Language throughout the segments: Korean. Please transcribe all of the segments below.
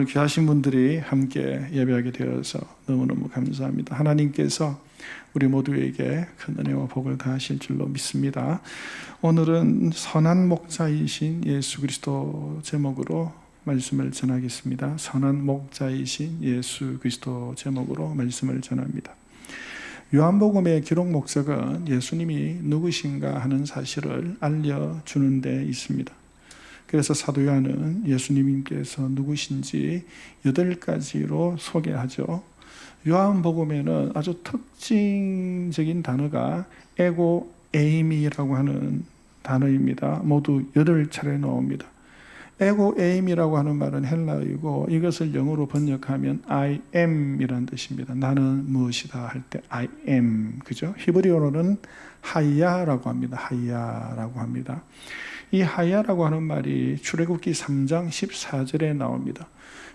귀하신 분들이 함께 예배하게 되어서 너무너무 감사합니다. 하나님께서 우리 모두에게 큰 은혜와 복을 다하실 줄로 믿습니다. 오늘은 선한 목자이신 예수 그리스도 제목으로 말씀을 전하겠습니다. 선한 목자이신 예수 그리스도 제목으로 말씀을 전합니다. 요한복음의 기록 목적은 예수님이 누구신가 하는 사실을 알려주는 데 있습니다. 그래서 사도 요한은 예수님께서 누구신지 8가지로 소개하죠. 요한복음에는 아주 특징적인 단어가 에고 에이미라고 하는 단어입니다. 모두 8차례 나옵니다. 에고 에이미라고 하는 말은 헬라어이고 이것을 영어로 번역하면 I am 이라는 뜻입니다. 나는 무엇이다 할 때 I am, 그죠? 히브리어로는 하야라고 합니다. 하야라고 합니다. 이 하야라고 하는 말이 출애굽기 3장 14절에 나옵니다.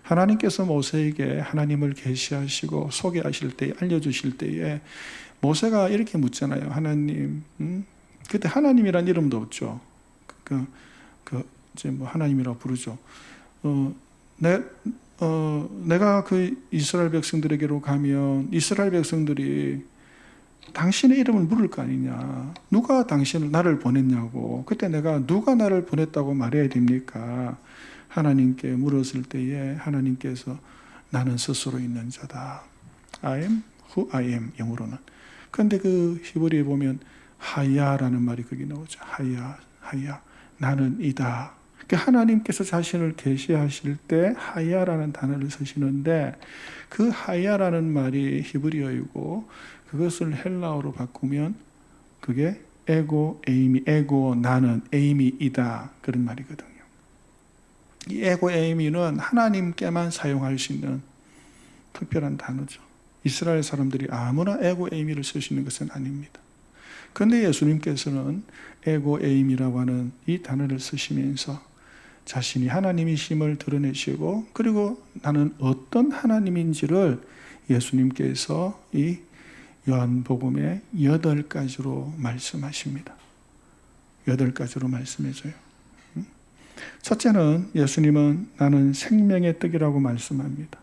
하나님께서 모세에게 하나님을 계시하시고 소개하실 때, 알려주실 때에 모세가 이렇게 묻잖아요. 하나님, 그때 하나님이란 이름도 없죠. 이제 뭐 하나님이라고 부르죠. 내가 그 이스라엘 백성들에게로 가면 이스라엘 백성들이 당신의 이름을 물을 거 아니냐. 누가 나를 보냈냐고. 그때 내가 누가 나를 보냈다고 말해야 됩니까? 하나님께 물었을 때에 하나님께서 나는 스스로 있는 자다. I am who I am, 영어로는. 그런데 그 히브리에 보면 하야라는 말이 거기 나오죠. 하야. 나는 이다. 하나님께서 자신을 계시하실 때 하야라는 단어를 쓰시는데 그 하야라는 말이 히브리어이고 그것을 헬라어로 바꾸면 그게 에고 에이미, 에고 나는, 에이미이다, 그런 말이거든요. 이 에고 에이미는 하나님께만 사용할 수 있는 특별한 단어죠. 이스라엘 사람들이 아무나 에고 에이미를 쓸 수 있는 것은 아닙니다. 그런데 예수님께서는 에고 에이미라고 하는 이 단어를 쓰시면서 자신이 하나님이심을 드러내시고 그리고 나는 어떤 하나님인지를 예수님께서 이 요한복음의 8가지로 말씀하십니다. 8가지로 말씀해줘요. 첫째는 예수님은 나는 생명의 떡이라고 말씀합니다.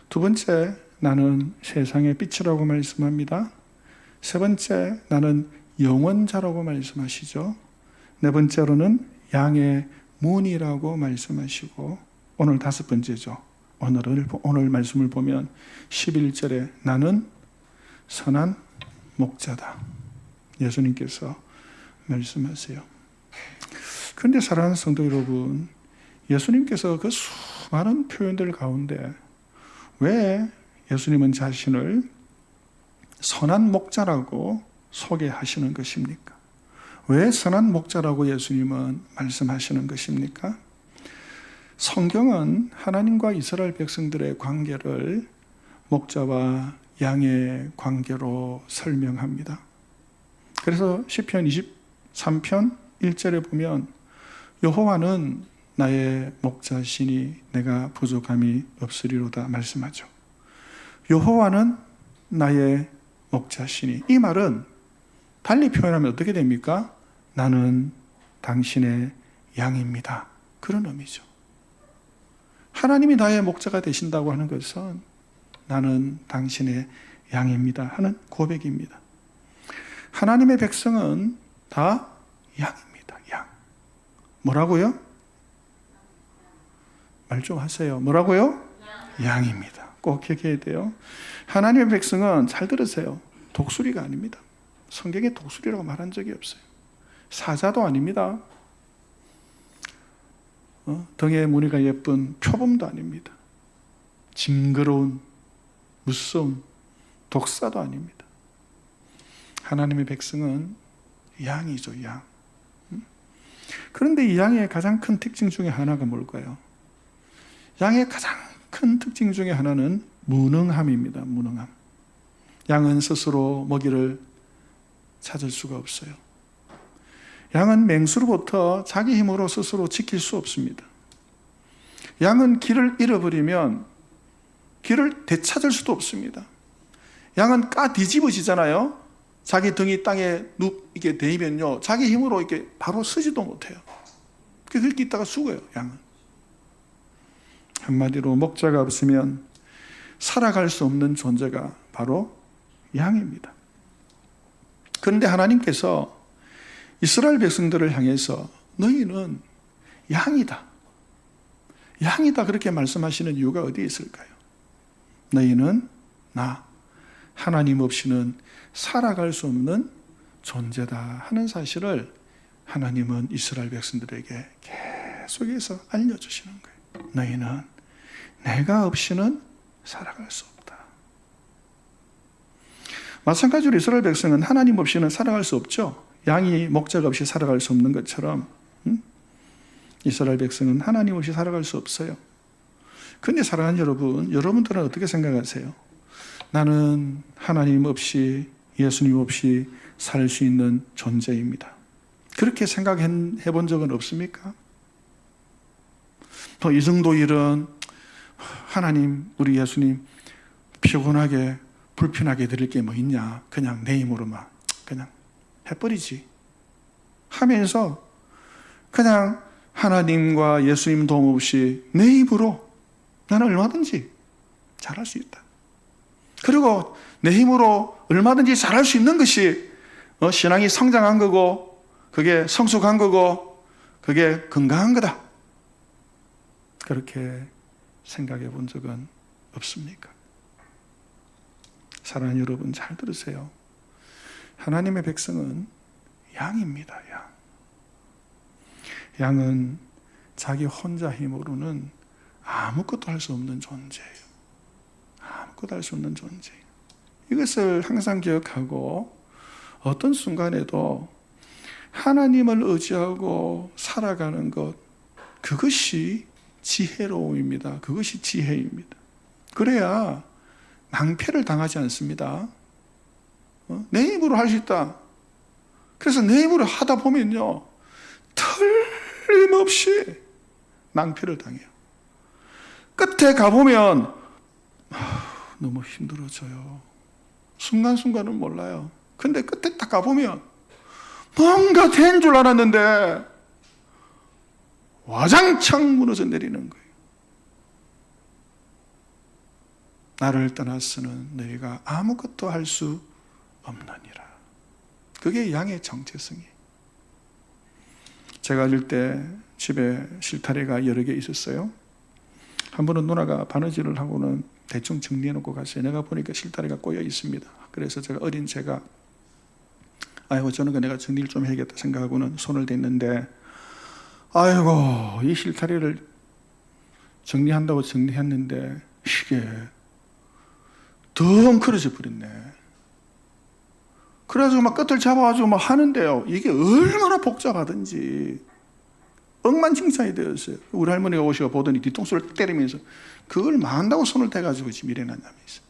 두 번째, 나는 세상의 빛이라고 말씀합니다. 세 번째, 나는 영원자라고 말씀하시죠. 네 번째로는 양의 문이라고 말씀하시고 오늘 5번째죠. 오늘 말씀을 보면 11절에 나는 선한 목자다. 예수님께서 말씀하세요. 그런데 사랑하는 성도 여러분, 예수님께서 그 수많은 표현들 가운데 왜 예수님은 자신을 선한 목자라고 소개하시는 것입니까? 왜 선한 목자라고 예수님은 말씀하시는 것입니까? 성경은 하나님과 이스라엘 백성들의 관계를 목자와 양의 관계로 설명합니다. 그래서 시편 23편 1절에 보면 여호와는 나의 목자시니 내가 부족함이 없으리로다 말씀하죠. 여호와는 나의 목자시니, 이 말은 달리 표현하면 어떻게 됩니까? 나는 당신의 양입니다. 그런 의미죠. 하나님이 나의 목자가 되신다고 하는 것은 나는 당신의 양입니다 하는 고백입니다. 하나님의 백성은 다 양입니다. 양. 뭐라고요? 말 좀 하세요. 뭐라고요? 양입니다. 꼭 기억해야 돼요. 하나님의 백성은, 잘 들으세요, 독수리가 아닙니다. 성경에 독수리라고 말한 적이 없어요. 사자도 아닙니다. 등에 무늬가 예쁜 표범도 아닙니다. 징그러운, 무서운 독사도 아닙니다. 하나님의 백성은 양이죠, 양. 그런데 이 양의 가장 큰 특징 중에 하나가 뭘까요? 양의 가장 큰 특징 중에 하나는 무능함입니다. 무능함. 양은 스스로 먹이를 찾을 수가 없어요. 양은 맹수로부터 자기 힘으로 스스로 지킬 수 없습니다. 양은 길을 잃어버리면 길을 되찾을 수도 없습니다. 양은 까 뒤집어지잖아요. 자기 등이 땅에 이게 대이면요, 자기 힘으로 이렇게 바로 서지도 못해요. 그렇게 있다가 죽어요, 양은. 한마디로 목자가 없으면 살아갈 수 없는 존재가 바로 양입니다. 그런데 하나님께서 이스라엘 백성들을 향해서 너희는 양이다. 양이다 그렇게 말씀하시는 이유가 어디에 있을까요? 너희는 나, 하나님 없이는 살아갈 수 없는 존재다 하는 사실을 하나님은 이스라엘 백성들에게 계속해서 알려주시는 거예요. 너희는 내가 없이는 살아갈 수 없다. 마찬가지로 이스라엘 백성은 하나님 없이는 살아갈 수 없죠. 양이 목자가 없이 살아갈 수 없는 것처럼 이스라엘 백성은 하나님 없이 살아갈 수 없어요. 그런데 사랑하는 여러분들은 어떻게 생각하세요? 나는 하나님 없이, 예수님 없이 살 수 있는 존재입니다. 그렇게 생각해 본 적은 없습니까? 또 이 정도 일은 하나님, 우리 예수님 피곤하게 불편하게 드릴 게 뭐 있냐, 그냥 내 힘으로만 그냥 해버리지 하면서 그냥 하나님과 예수님 도움 없이 내 힘으로 나는 얼마든지 잘할 수 있다. 그리고 내 힘으로 얼마든지 잘할 수 있는 것이 신앙이 성장한 거고, 그게 성숙한 거고, 그게 건강한 거다. 그렇게 생각해 본 적은 없습니까? 사랑하는 여러분, 잘 들으세요. 하나님의 백성은 양입니다. 양은 자기 혼자 힘으로는 아무것도 할 수 없는 존재예요. 아무것도 할 수 없는 존재예요. 이것을 항상 기억하고 어떤 순간에도 하나님을 의지하고 살아가는 것, 그것이 지혜로움입니다. 그것이 지혜입니다. 그래야 낭패를 당하지 않습니다. 내 힘으로 할 수 있다. 그래서 내 힘으로 하다 보면요, 틀림없이 낭패를 당해요. 끝에 가보면 너무 힘들어져요. 순간순간은 몰라요. 근데 끝에 딱 가보면 뭔가 된 줄 알았는데 와장창 무너져 내리는 거예요. 나를 떠나서는 너희가 아무것도 할 수 없느니라. 그게 양의 정체성이에요. 제가 어릴 때 집에 실타래가 여러 개 있었어요. 한 번은 누나가 바느질을 하고는 대충 정리해 놓고 갔어요. 내가 보니까 실타래가 꼬여 있습니다. 그래서 제가 어린 제가 아이고 저는 내가 정리를 좀 해야겠다 생각하고는 손을 댔는데, 아이고 이 실타래를 정리한다고 정리했는데 이게 덩그러져 버렸네. 그래가지고 막 끝을 잡아가지고 막 하는데요, 이게 얼마나 복잡하든지 억만장자이 되었어요. 우리 할머니가 오시고 보더니 뒤통수를 때리면서 그걸 만다고 손을 대가지고 지금 일어났냐면서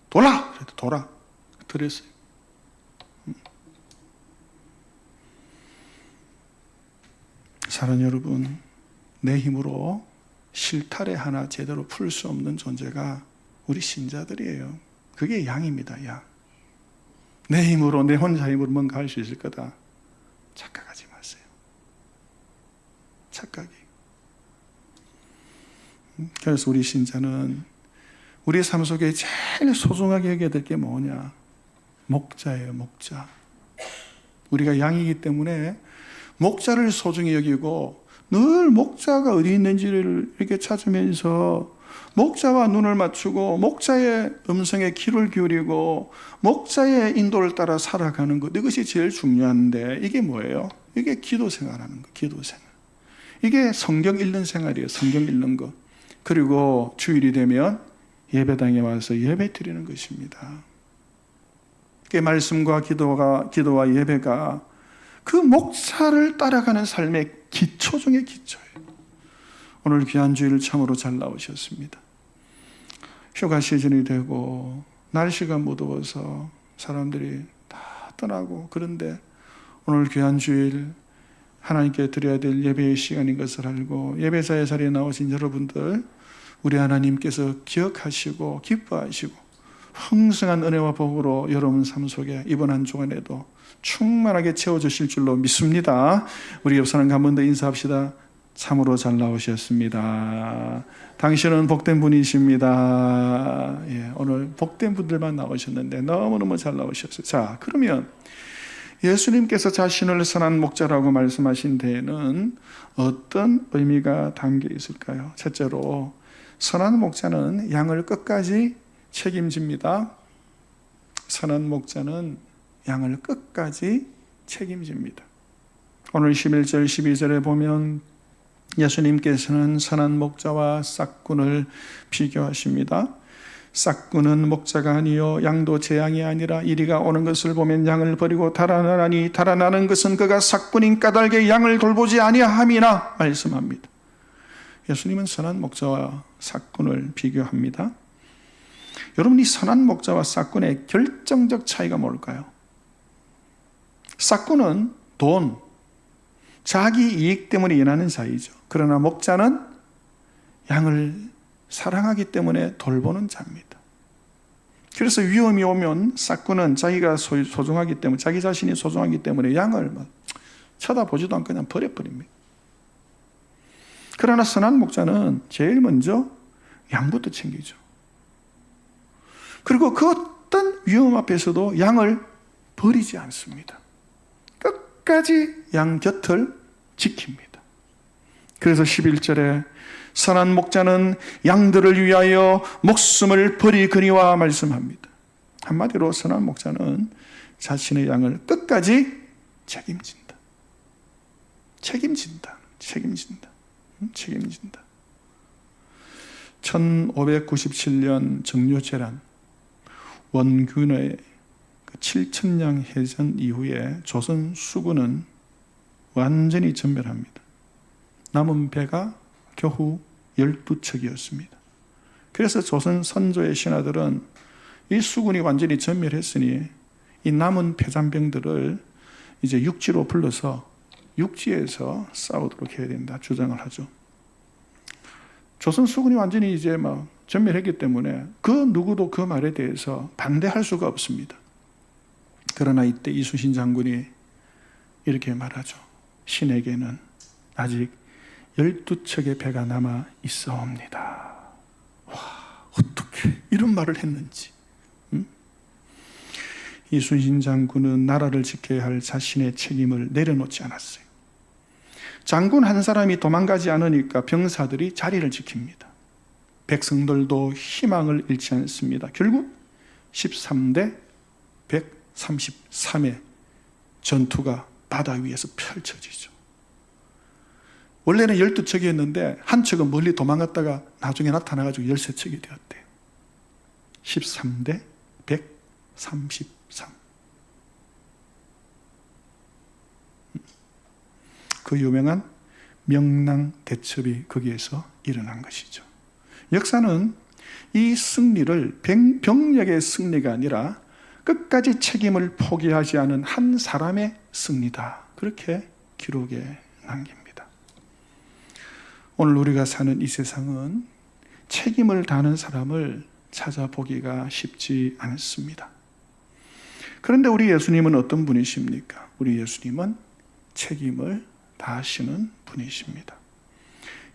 돌아! 그래도 돌아. 그랬어요. 사랑하는 여러분, 내 힘으로 실타래 하나 제대로 풀 수 없는 존재가 우리 신자들이에요. 그게 양입니다. 양. 내 힘으로, 내 혼자 힘으로 뭔가 할 수 있을 거다 착각하지 마세요. 착각이. 그래서 우리 신자는 우리 삶 속에 제일 소중하게 여겨야 될 게 뭐냐? 목자예요. 목자. 우리가 양이기 때문에 목자를 소중히 여기고 늘 목자가 어디 있는지를 이렇게 찾으면서 목자와 눈을 맞추고 목자의 음성에 귀를 기울이고 목자의 인도를 따라 살아가는 것, 이것이 제일 중요한데, 이게 뭐예요? 이게 기도 생활하는 거, 기도 생활. 이게 성경 읽는 생활이에요. 성경 읽는 것. 그리고 주일이 되면 예배당에 와서 예배 드리는 것입니다. 그 말씀과 기도와 예배가 그 목자를 따라가는 삶의 기초 중의 기초예요. 오늘 귀한 주일 참으로 잘 나오셨습니다. 휴가 시즌이 되고 날씨가 무더워서 사람들이 다 떠나고, 그런데 오늘 귀한 주일 하나님께 드려야 될 예배의 시간인 것을 알고 예배자의 자리에 나오신 여러분들, 우리 하나님께서 기억하시고 기뻐하시고 풍성한 은혜와 복으로 여러분 삶 속에 이번 한 주간에도 충만하게 채워주실 줄로 믿습니다. 우리 옆 사람과 한 번 더 인사합시다. 참으로 잘 나오셨습니다. 당신은 복된 분이십니다. 예, 오늘 복된 분들만 나오셨는데 너무너무 잘 나오셨어요. 자, 그러면 예수님께서 자신을 선한 목자라고 말씀하신 데에는 어떤 의미가 담겨 있을까요? 첫째로, 선한 목자는 양을 끝까지 책임집니다. 선한 목자는 양을 끝까지 책임집니다. 오늘 11절, 12절에 보면 예수님께서는 선한 목자와 싹꾼을 비교하십니다. 싹꾼은 목자가 아니요 양도 제 양이 아니라 이리가 오는 것을 보면 양을 버리고 달아나니 달아나는 것은 그가 싹꾼인 까닭에 양을 돌보지 아니함이나 말씀합니다. 예수님은 선한 목자와 싹꾼을 비교합니다. 여러분, 이 선한 목자와 싹꾼의 결정적 차이가 뭘까요? 싹꾼은 돈, 자기 이익 때문에 일하는 자이죠. 그러나 목자는 양을 사랑하기 때문에 돌보는 자입니다. 그래서 위험이 오면 싹꾼은 자기가 소중하기 때문에, 자기 자신이 소중하기 때문에 양을 쳐다보지도 않고 그냥 버려버립니다. 그러나 선한 목자는 제일 먼저 양부터 챙기죠. 그리고 그 어떤 위험 앞에서도 양을 버리지 않습니다. 끝까지 양 곁을 지킵니다. 그래서 11절에 선한 목자는 양들을 위하여 목숨을 버리거니와 말씀합니다. 한마디로 선한 목자는 자신의 양을 끝까지 책임진다. 책임진다. 1597년 정묘제란 원균의 7천량 해전 이후에 조선 수군은 완전히 전멸합니다. 남은 배가 겨우 12척이었습니다. 그래서 조선 선조의 신하들은 이 수군이 완전히 전멸했으니 이 남은 패잔병들을 이제 육지로 불러서 육지에서 싸우도록 해야 된다 주장을 하죠. 조선 수군이 완전히 이제 전멸했기 때문에 그 누구도 그 말에 대해서 반대할 수가 없습니다. 그러나 이때 이순신 장군이 이렇게 말하죠. 신에게는 아직 12척의 배가 남아 있사옵니다. 와, 어떻게 이런 말을 했는지. 이순신 장군은 나라를 지켜야 할 자신의 책임을 내려놓지 않았어요. 장군 한 사람이 도망가지 않으니까 병사들이 자리를 지킵니다. 백성들도 희망을 잃지 않습니다. 결국 13대 133의 전투가 바다 위에서 펼쳐지죠. 원래는 12척이었는데 한 척은 멀리 도망갔다가 나중에 나타나가지고 13척이 되었대요. 13대 133. 그 유명한 명랑대첩이 거기에서 일어난 것이죠. 역사는 이 승리를 병력의 승리가 아니라 끝까지 책임을 포기하지 않은 한 사람의 승리다. 그렇게 기록에 남깁니다. 오늘 우리가 사는 이 세상은 책임을 다하는 사람을 찾아보기가 쉽지 않습니다. 그런데 우리 예수님은 어떤 분이십니까? 우리 예수님은 책임을 다하시는 분이십니다.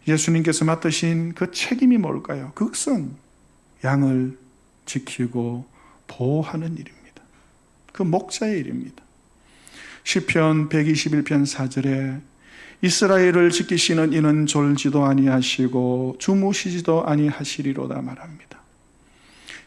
예수님께서 맡으신 그 책임이 뭘까요? 그것은 양을 지키고 보호하는 일입니다. 그 목자의 일입니다. 시편 121편 4절에 이스라엘을 지키시는 이는 졸지도 아니하시고 주무시지도 아니하시리로다 말합니다.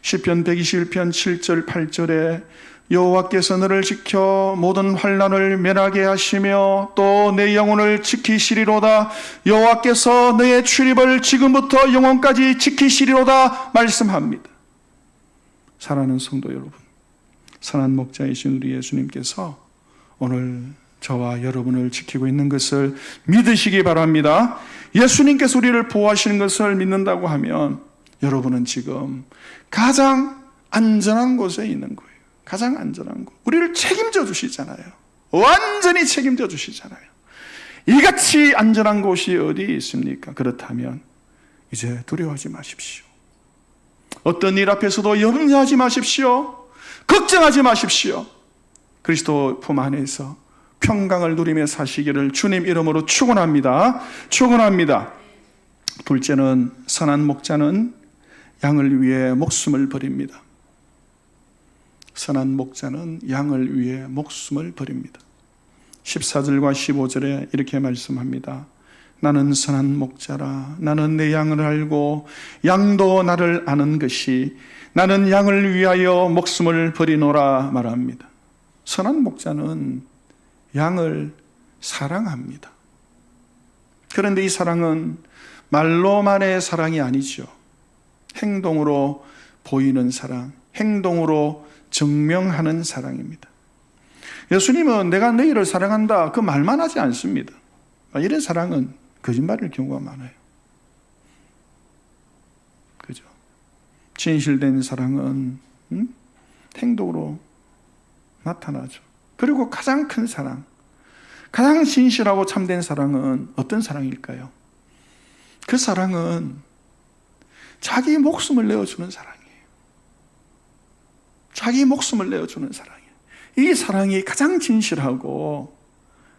시편 121편 7절 8절에 여호와께서 너를 지켜 모든 환난을 면하게 하시며 또 내 영혼을 지키시리로다. 여호와께서 너의 출입을 지금부터 영원까지 지키시리로다 말씀합니다. 사랑하는 성도 여러분, 선한 목자이신 우리 예수님께서 오늘 저와 여러분을 지키고 있는 것을 믿으시기 바랍니다. 예수님께서 우리를 보호하시는 것을 믿는다고 하면 여러분은 지금 가장 안전한 곳에 있는 거예요. 가장 안전한 곳. 우리를 책임져 주시잖아요. 완전히 책임져 주시잖아요. 이같이 안전한 곳이 어디 있습니까? 그렇다면 이제 두려워하지 마십시오. 어떤 일 앞에서도 염려하지 마십시오. 걱정하지 마십시오. 그리스도 품 안에서 평강을 누리며 사시기를 주님 이름으로 축원합니다. 축원합니다. 둘째는 선한 목자는 양을 위해 목숨을 버립니다. 선한 목자는 양을 위해 목숨을 버립니다. 14절과 15절에 이렇게 말씀합니다. 나는 선한 목자라. 나는 내 양을 알고 양도 나를 아는 것이 나는 양을 위하여 목숨을 버리노라 말합니다. 선한 목자는 양을 사랑합니다. 그런데 이 사랑은 말로만의 사랑이 아니죠. 행동으로 보이는 사랑, 행동으로 증명하는 사랑입니다. 예수님은 내가 너희를 사랑한다 그 말만 하지 않습니다. 이런 사랑은 거짓말일 경우가 많아요. 그죠? 진실된 사랑은 행동으로 나타나죠. 그리고 가장 큰 사랑, 가장 진실하고 참된 사랑은 어떤 사랑일까요? 그 사랑은 자기 목숨을 내어주는 사랑이에요. 자기 목숨을 내어주는 사랑이에요. 이 사랑이 가장 진실하고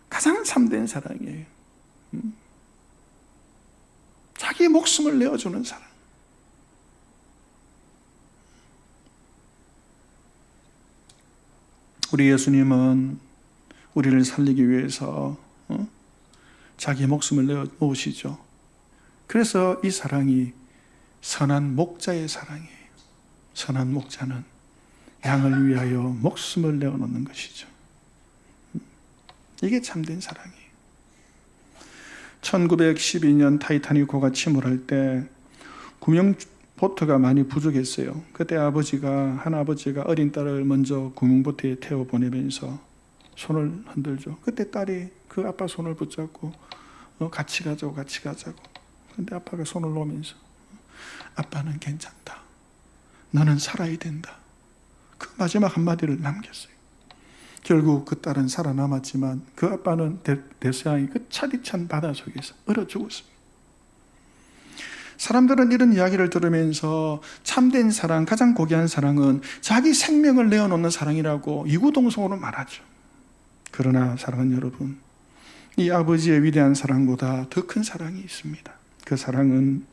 가장 참된 사랑이에요. 자기 목숨을 내어주는 사랑. 우리 예수님은 우리를 살리기 위해서 자기 목숨을 내어놓으시죠. 그래서 이 사랑이 선한 목자의 사랑이에요. 선한 목자는 양을 위하여 목숨을 내어놓는 것이죠. 이게 참된 사랑이에요. 1912년 타이타닉호가 침몰할 때 구명보트가 많이 부족했어요. 그때 한 아버지가 어린 딸을 먼저 구명보트에 태워 보내면서 손을 흔들죠. 그때 딸이 그 아빠 손을 붙잡고 같이 가자고. 근데 아빠가 손을 놓으면서 아빠는 괜찮다. 너는 살아야 된다. 그 마지막 한마디를 남겼어요. 결국 그 딸은 살아남았지만 그 아빠는 대서양이 그 차디찬 바다 속에서 얼어 죽었습니다. 사람들은 이런 이야기를 들으면서 참된 사랑, 가장 고귀한 사랑은 자기 생명을 내어놓는 사랑이라고 이구동성으로 말하죠. 그러나 사랑하는 여러분, 이 아버지의 위대한 사랑보다 더 큰 사랑이 있습니다. 그 사랑은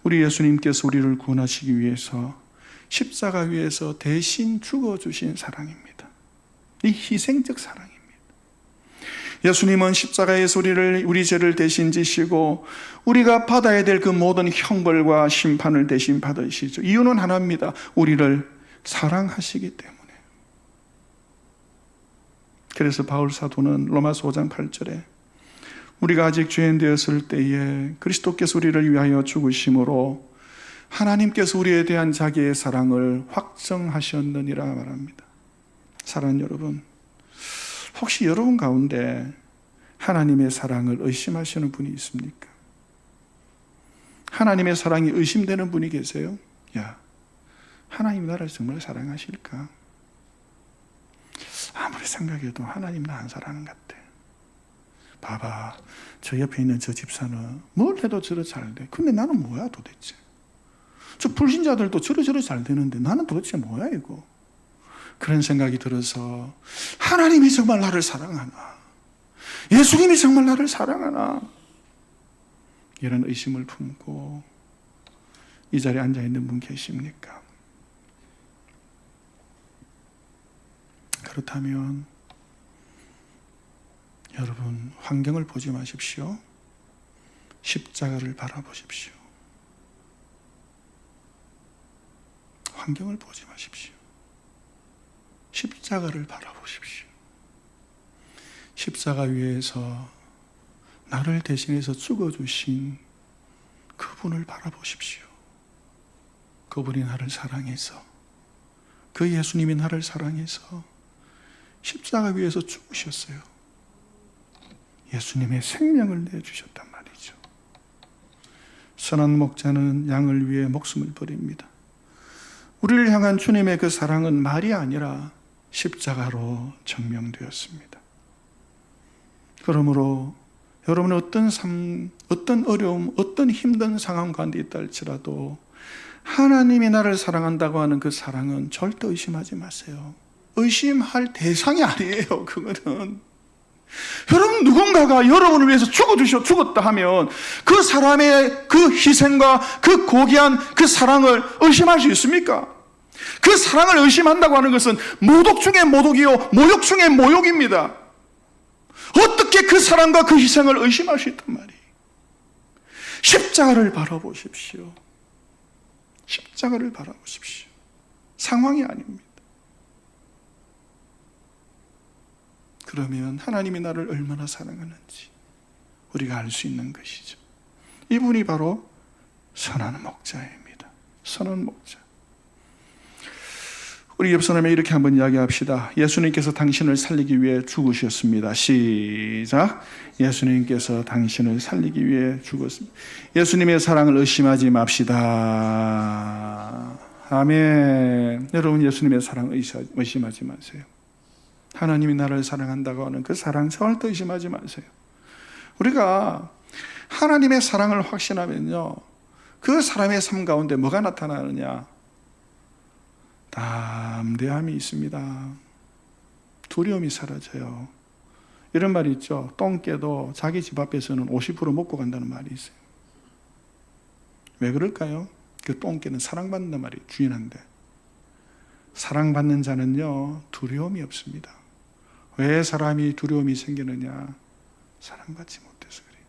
우리 예수님께서 우리를 구원하시기 위해서 십자가 위에서 대신 죽어주신 사랑입니다. 이 희생적 사랑입니다. 예수님은 십자가에서 우리 죄를 대신 지시고 우리가 받아야 될 그 모든 형벌과 심판을 대신 받으시죠. 이유는 하나입니다. 우리를 사랑하시기 때문에. 그래서 바울 사도는 로마서 5장 8절에 우리가 아직 죄인 되었을 때에 그리스도께서 우리를 위하여 죽으심으로 하나님께서 우리에 대한 자기의 사랑을 확정하셨느니라 말합니다. 사랑하는 여러분, 혹시 여러분 가운데 하나님의 사랑을 의심하시는 분이 있습니까? 하나님의 사랑이 의심되는 분이 계세요? 야, 하나님 나를 정말 사랑하실까? 아무리 생각해도 하나님 나 안 사랑하는 것 같아. 봐봐, 저 옆에 있는 저 집사는 뭘 해도 저러 잘 돼. 근데 나는 뭐야 도대체? 저 불신자들도 저러 잘 되는데 나는 도대체 뭐야 이거? 그런 생각이 들어서 하나님이 정말 나를 사랑하나? 예수님이 정말 나를 사랑하나? 이런 의심을 품고 이 자리에 앉아있는 분 계십니까? 그렇다면 여러분, 환경을 보지 마십시오. 십자가를 바라보십시오. 환경을 보지 마십시오. 십자가를 바라보십시오. 십자가 위에서 나를 대신해서 죽어주신 그분을 바라보십시오. 그분이 나를 사랑해서, 그 예수님이 나를 사랑해서 십자가 위에서 죽으셨어요. 예수님의 생명을 내주셨단 말이죠. 선한 목자는 양을 위해 목숨을 버립니다. 우리를 향한 주님의 그 사랑은 말이 아니라 십자가로 증명되었습니다. 그러므로 여러분은 어떤 삶, 어떤 어려움, 어떤 힘든 상황 가운데 있다 할지라도 하나님이 나를 사랑한다고 하는 그 사랑은 절대 의심하지 마세요. 의심할 대상이 아니에요. 그거는 여러분, 누군가가 여러분을 위해서 죽었다 하면 그 사람의 그 희생과 그 고귀한 그 사랑을 의심할 수 있습니까? 그 사랑을 의심한다고 하는 것은 모독 중에 모독이요 모욕 중에 모욕입니다. 어떻게 그 사랑과 그 희생을 의심할 수 있단 말이에요? 십자가를 바라보십시오. 십자가를 바라보십시오. 상황이 아닙니다. 그러면 하나님이 나를 얼마나 사랑하는지 우리가 알 수 있는 것이죠. 이분이 바로 선한 목자입니다. 선한 목자. 우리 옆 사람에 이렇게 한번 이야기합시다. 예수님께서 당신을 살리기 위해 죽으셨습니다. 시작. 예수님께서 당신을 살리기 위해 죽었습니다. 예수님의 사랑을 의심하지 맙시다. 아멘. 여러분, 예수님의 사랑을 의심하지 마세요. 하나님이 나를 사랑한다고 하는 그 사랑 절대 의심하지 마세요. 우리가 하나님의 사랑을 확신하면요, 그 사람의 삶 가운데 뭐가 나타나느냐? 담대함이 있습니다. 두려움이 사라져요. 이런 말이 있죠. 똥 깨도 자기 집 앞에서는 50% 먹고 간다는 말이 있어요. 왜 그럴까요? 그 똥 깨는 사랑받는단 말이 중요한데, 사랑받는 자는요 두려움이 없습니다. 왜 사람이 두려움이 생기느냐? 사랑받지 못해서 그래요.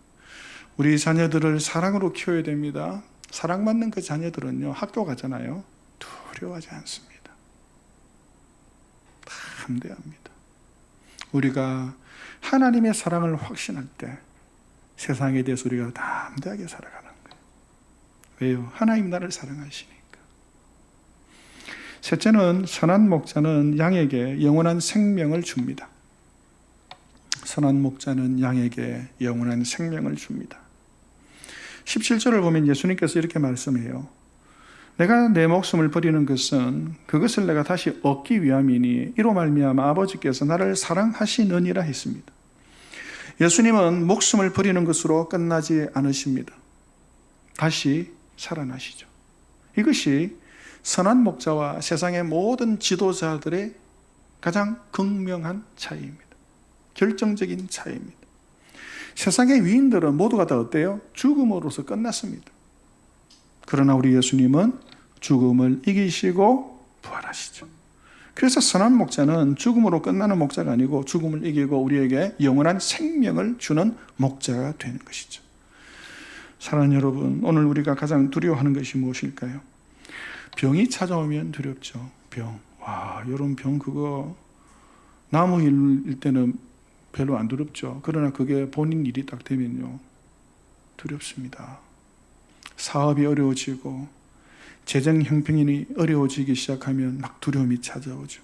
우리 자녀들을 사랑으로 키워야 됩니다. 사랑받는 그 자녀들은요 학교 가잖아요, 두려워하지 않습니다. 담대합니다. 우리가 하나님의 사랑을 확신할 때 세상에 대해서 우리가 담대하게 살아가는 거예요. 왜요? 하나님 나를 사랑하시니까. 셋째는, 선한 목자는 양에게 영원한 생명을 줍니다. 선한 목자는 양에게 영원한 생명을 줍니다. 17절을 보면 예수님께서 이렇게 말씀해요. 내가 내 목숨을 버리는 것은 그것을 내가 다시 얻기 위함이니 이로 말미암아 아버지께서 나를 사랑하시느니라 했습니다. 예수님은 목숨을 버리는 것으로 끝나지 않으십니다. 다시 살아나시죠. 이것이 선한 목자와 세상의 모든 지도자들의 가장 극명한 차이입니다. 결정적인 차이입니다. 세상의 위인들은 모두가 다 어때요? 죽음으로서 끝났습니다. 그러나 우리 예수님은 죽음을 이기시고 부활하시죠. 그래서 선한 목자는 죽음으로 끝나는 목자가 아니고 죽음을 이기고 우리에게 영원한 생명을 주는 목자가 되는 것이죠. 사랑하는 여러분, 오늘 우리가 가장 두려워하는 것이 무엇일까요? 병이 찾아오면 두렵죠. 병. 와, 여러분, 병 그거 남의 일일 때는 별로 안 두렵죠. 그러나 그게 본인 일이 딱 되면요 두렵습니다. 사업이 어려워지고 재정 형편이 어려워지기 시작하면 막 두려움이 찾아오죠.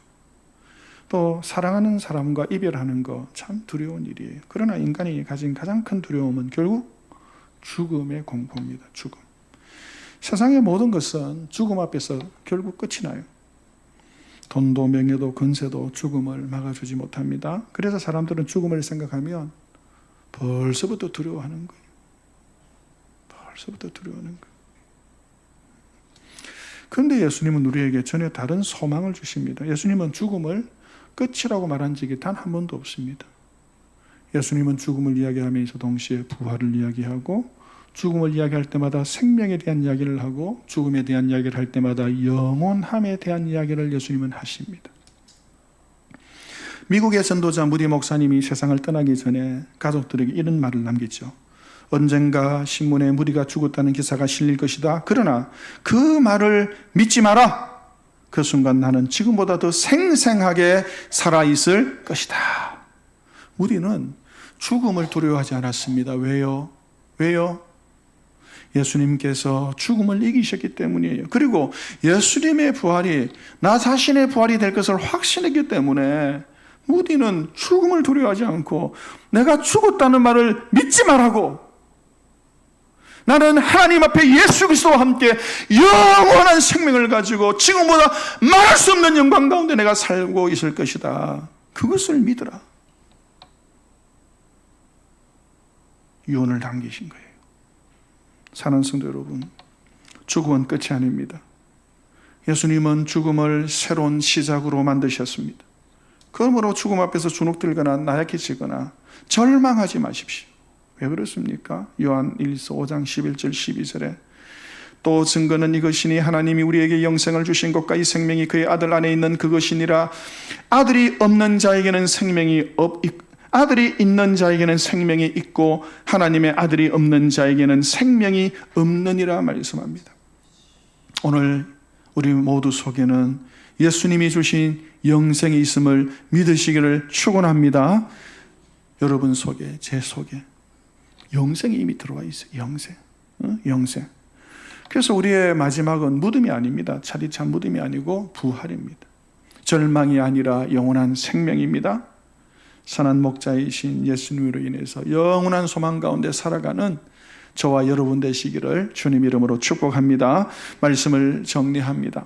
또 사랑하는 사람과 이별하는 거 참 두려운 일이에요. 그러나 인간이 가진 가장 큰 두려움은 결국 죽음의 공포입니다. 죽음. 세상의 모든 것은 죽음 앞에서 결국 끝이 나요. 돈도 명예도 권세도 죽음을 막아주지 못합니다. 그래서 사람들은 죽음을 생각하면 벌써부터 두려워하는 거예요. 벌써부터 두려워하는 거예요. 그런데 예수님은 우리에게 전혀 다른 소망을 주십니다. 예수님은 죽음을 끝이라고 말한 적이 단 한 번도 없습니다. 예수님은 죽음을 이야기하면서 동시에 부활을 이야기하고, 죽음을 이야기할 때마다 생명에 대한 이야기를 하고, 죽음에 대한 이야기를 할 때마다 영원함에 대한 이야기를 예수님은 하십니다. 미국의 전도자 무디 목사님이 세상을 떠나기 전에 가족들에게 이런 말을 남겼죠. 언젠가 신문에 무디가 죽었다는 기사가 실릴 것이다. 그러나 그 말을 믿지 마라. 그 순간 나는 지금보다 더 생생하게 살아있을 것이다. 무디는 죽음을 두려워하지 않았습니다. 왜요? 왜요? 예수님께서 죽음을 이기셨기 때문이에요. 그리고 예수님의 부활이 나 자신의 부활이 될 것을 확신했기 때문에 무디는 죽음을 두려워하지 않고 내가 죽었다는 말을 믿지 말라고, 나는 하나님 앞에 예수 그리스도와 함께 영원한 생명을 가지고 지금보다 말할 수 없는 영광 가운데 내가 살고 있을 것이다. 그것을 믿으라. 유언을 남기신 거예요. 사랑하는 성도 여러분, 죽음은 끝이 아닙니다. 예수님은 죽음을 새로운 시작으로 만드셨습니다. 그러므로 죽음 앞에서 주눅들거나 나약해지거나 절망하지 마십시오. 왜 그렇습니까? 요한 1서 5장 11절 12절에 또 증거는 이것이니 하나님이 우리에게 영생을 주신 것과 이 생명이 그의 아들 안에 있는 그것이니라. 아들이 없는 자에게는 아들이 있는 자에게는 생명이 있고 하나님의 아들이 없는 자에게는 생명이 없느니라 말씀합니다. 오늘 우리 모두 속에는 예수님이 주신 영생이 있음을 믿으시기를 축원합니다. 여러분 속에, 제 속에 영생이 이미 들어와 있어요. 영생. 그래서 우리의 마지막은 무덤이 아닙니다. 차디찬 무덤이 아니고 부활입니다. 절망이 아니라 영원한 생명입니다. 선한 목자이신 예수님으로 인해서 영원한 소망 가운데 살아가는 저와 여러분 되시기를 주님 이름으로 축복합니다. 말씀을 정리합니다.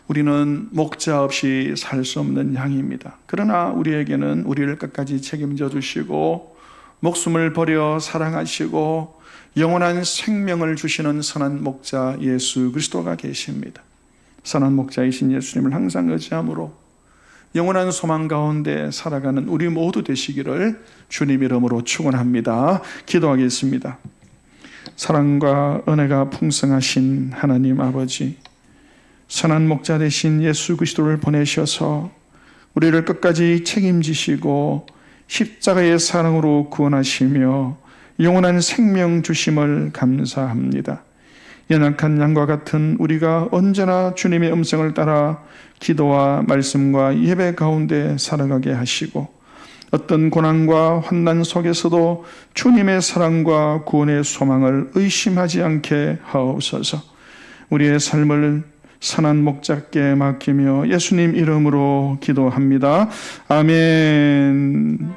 우리는 목자 없이 살 수 없는 양입니다. 그러나 우리에게는 우리를 끝까지 책임져 주시고 목숨을 버려 사랑하시고 영원한 생명을 주시는 선한 목자 예수 그리스도가 계십니다. 선한 목자이신 예수님을 항상 의지함으로 영원한 소망 가운데 살아가는 우리 모두 되시기를 주님 이름으로 축원합니다. 기도하겠습니다. 사랑과 은혜가 풍성하신 하나님 아버지, 선한 목자 되신 예수 그리스도를 보내셔서 우리를 끝까지 책임지시고 십자가의 사랑으로 구원하시며 영원한 생명 주심을 감사합니다. 연약한 양과 같은 우리가 언제나 주님의 음성을 따라 기도와 말씀과 예배 가운데 살아가게 하시고 어떤 고난과 환난 속에서도 주님의 사랑과 구원의 소망을 의심하지 않게 하옵소서. 우리의 삶을 선한 목자께 맡기며 예수님 이름으로 기도합니다. 아멘.